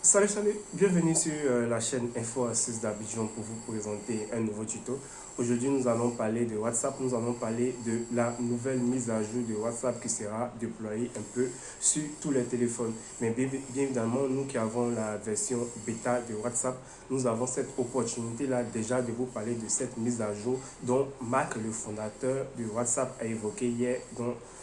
Salut, bienvenue sur la chaîne Info Assist d'Abidjan pour vous présenter un nouveau tuto. Aujourd'hui, nous allons parler de WhatsApp, nous allons parler de la nouvelle mise à jour de WhatsApp qui sera déployée un peu sur tous les téléphones. Mais bien évidemment, nous qui avons la version bêta de WhatsApp, nous avons cette opportunité-là déjà de vous parler de cette mise à jour dont Mark, le fondateur de WhatsApp, a évoqué hier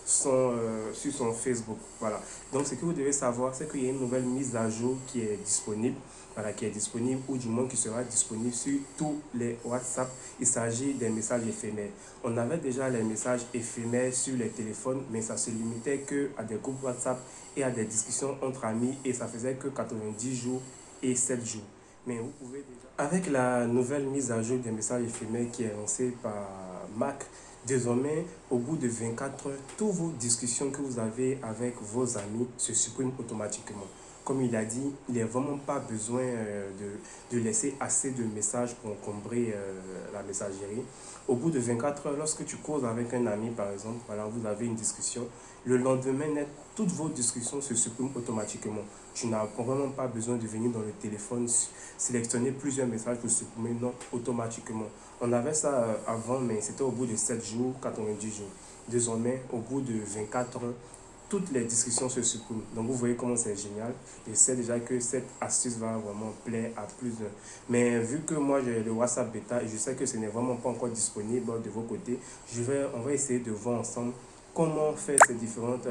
sur son Facebook. Voilà. Donc, ce que vous devez savoir, c'est qu'il y a une nouvelle mise à jour qui est disponible, voilà, qui est disponible, ou du moins qui sera disponible sur tous les WhatsApp. Il s'agit des messages éphémères. On avait déjà les messages éphémères sur les téléphones, mais ça se limitait que à des groupes WhatsApp et à des discussions entre amis, et ça faisait que 90 jours et 7 jours. Mais vous pouvez déjà... Avec la nouvelle mise à jour des messages éphémères qui est lancée par Mac, désormais, au bout de 24 heures, toutes vos discussions que vous avez avec vos amis se suppriment automatiquement. Comme il a dit, il n'y a vraiment pas besoin de laisser assez de messages pour encombrer la messagerie. Au bout de 24 heures, lorsque tu causes avec un ami, par exemple, voilà, vous avez une discussion, le lendemain net, toutes vos discussions se suppriment automatiquement. Tu n'as vraiment pas besoin de venir dans le téléphone, sélectionner plusieurs messages pour supprimer, non, automatiquement. On avait ça avant, mais c'était au bout de 7 jours, 90 jours. Désormais, au bout de 24 heures, toutes les discussions se suppriment. Donc vous voyez comment c'est génial. Je sais déjà que cette astuce va vraiment plaire à plus d'un. Mais vu que moi j'ai le WhatsApp bêta et je sais que ce n'est vraiment pas encore disponible de vos côtés, on va essayer de voir ensemble comment faire ces différentes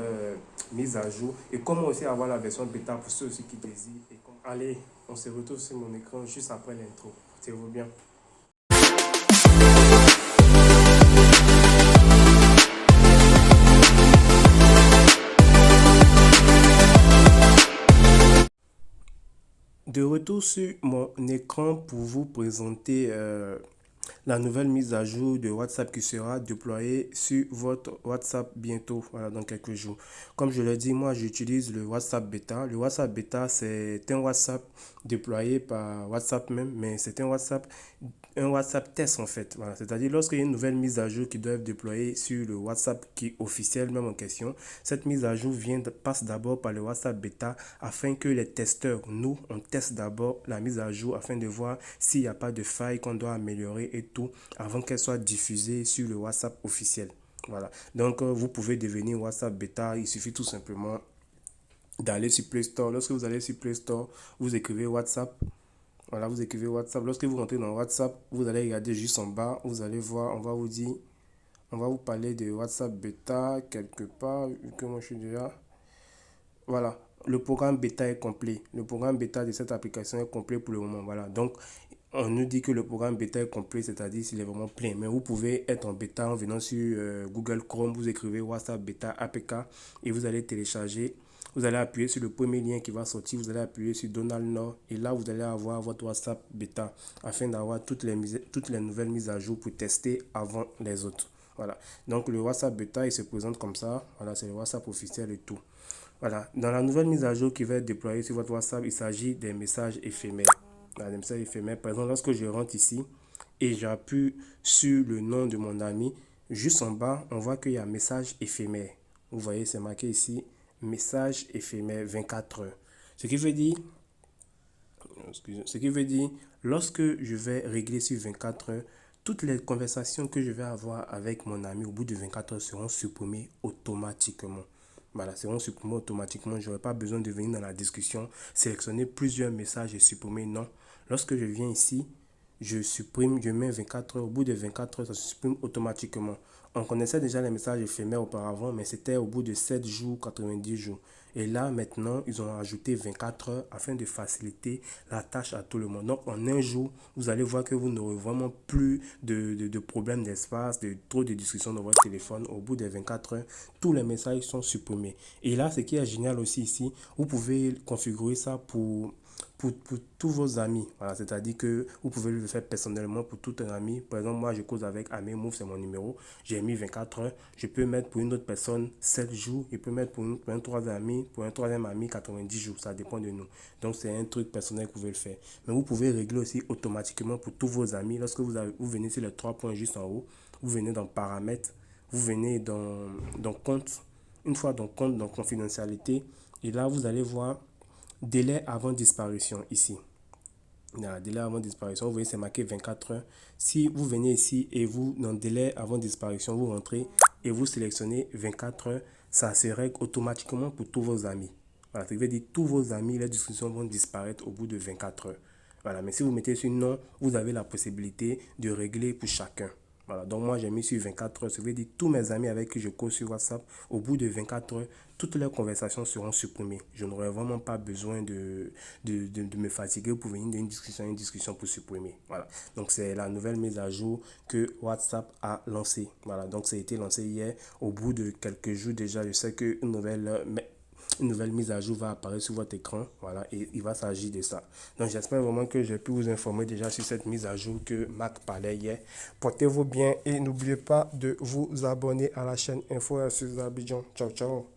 mises à jour et comment aussi avoir la version bêta pour ceux aussi qui désirent. Allez, on se retrouve sur mon écran juste après l'intro. Portez-vous bien. De retour sur mon écran pour vous présenter la nouvelle mise à jour de WhatsApp qui sera déployée sur votre WhatsApp bientôt, voilà, dans quelques jours. Comme je l'ai dit, moi j'utilise le WhatsApp Beta. Le WhatsApp Beta, c'est un WhatsApp déployé par WhatsApp même, mais c'est un WhatsApp test en fait. Voilà. C'est-à-dire lorsqu'il y a une nouvelle mise à jour qui doit être déployée sur le WhatsApp qui est officiel même en question, cette mise à jour passe d'abord par le WhatsApp Beta afin que les testeurs, nous, on teste d'abord la mise à jour afin de voir s'il n'y a pas de faille qu'on doit améliorer et tout avant qu'elle soit diffusée sur le WhatsApp officiel. Voilà. Donc, vous pouvez devenir WhatsApp Beta. Il suffit tout simplement d'aller sur Play Store. Lorsque vous allez sur Play Store, vous écrivez WhatsApp. Voilà, vous écrivez WhatsApp. Lorsque vous rentrez dans WhatsApp, vous allez regarder juste en bas. Vous allez voir, on va vous parler de WhatsApp Beta quelque part, vu que moi je suis déjà. Voilà, le programme bêta est complet. Le programme bêta de cette application est complet pour le moment. Voilà, donc on nous dit que le programme bêta est complet, c'est-à-dire s'il est vraiment plein. Mais vous pouvez être en bêta en venant sur Google Chrome, vous écrivez WhatsApp Beta APK et vous allez télécharger. Vous allez appuyer sur le premier lien qui va sortir, vous allez appuyer sur Donald Nord et là vous allez avoir votre WhatsApp Beta afin d'avoir toutes les nouvelles mises à jour pour tester avant les autres. Voilà, donc le WhatsApp Beta il se présente comme ça. Voilà, c'est le WhatsApp officiel et tout. Voilà. Dans la nouvelle mise à jour qui va être déployée sur votre WhatsApp, il s'agit des messages éphémères. Voilà, des messages éphémères. Par exemple, lorsque je rentre ici et j'appuie sur le nom de mon ami, juste en bas, on voit qu'il y a message éphémère. Vous voyez, c'est marqué ici, message éphémère 24 heures. Ce qui veut dire, ce qui veut dire, lorsque je vais régler sur 24 heures, toutes les conversations que je vais avoir avec mon ami au bout de 24 heures seront supprimées automatiquement. Voilà, seront supprimées automatiquement. Je n'aurai pas besoin de venir dans la discussion, sélectionner plusieurs messages et supprimer. Non. Lorsque je viens ici, je supprime, je mets 24 heures. Au bout de 24 heures, ça se supprime automatiquement. On connaissait déjà les messages éphémères auparavant, mais c'était au bout de 7 jours, 90 jours. Et là, maintenant, ils ont ajouté 24 heures afin de faciliter la tâche à tout le monde. Donc, en un jour, vous allez voir que vous n'aurez vraiment plus de problèmes d'espace, de trop de discussions dans votre téléphone. Au bout de 24 heures, tous les messages sont supprimés. Et là, ce qui est génial aussi ici, vous pouvez configurer ça pour tous vos amis. Voilà, c'est-à-dire que vous pouvez le faire personnellement pour tout un ami. Par exemple, moi, je cause avec Ami Move, c'est mon numéro. J'ai mis 24 heures. Je peux mettre pour une autre personne 7 jours. Je peux mettre pour un troisième ami, pour un troisième ami 90 jours. Ça dépend de nous. Donc, c'est un truc personnel que vous pouvez le faire. Mais vous pouvez régler aussi automatiquement pour tous vos amis. Lorsque vous venez sur les trois points juste en haut, vous venez dans paramètres, vous venez dans compte. Une fois dans compte, dans confidentialité. Et là, vous allez voir délai avant disparition ici. Délai avant disparition, vous voyez, c'est marqué 24 heures. Si vous venez ici et vous, dans délai avant disparition, vous rentrez et vous sélectionnez 24 heures, ça se règle automatiquement pour tous vos amis. Voilà, ça veut dire que tous vos amis, les discussions vont disparaître au bout de 24 heures. Voilà, mais si vous mettez sur non, vous avez la possibilité de régler pour chacun. Voilà, donc moi j'ai mis sur 24 heures, ça veut dire que tous mes amis avec qui je cause sur WhatsApp, au bout de 24 heures, toutes leurs conversations seront supprimées. Je n'aurai vraiment pas besoin de me fatiguer pour venir d'une discussion à une discussion pour supprimer. Voilà, donc c'est la nouvelle mise à jour que WhatsApp a lancée. Voilà, donc ça a été lancé hier, au bout de quelques jours déjà, je sais qu'une nouvelle mise à jour va apparaître sur votre écran. Voilà, et il va s'agir de ça. Donc j'espère vraiment que j'ai pu vous informer déjà sur cette mise à jour que Mac parlait hier. Portez-vous bien et n'oubliez pas de vous abonner à la chaîne Info sur Abidjan. Ciao, ciao.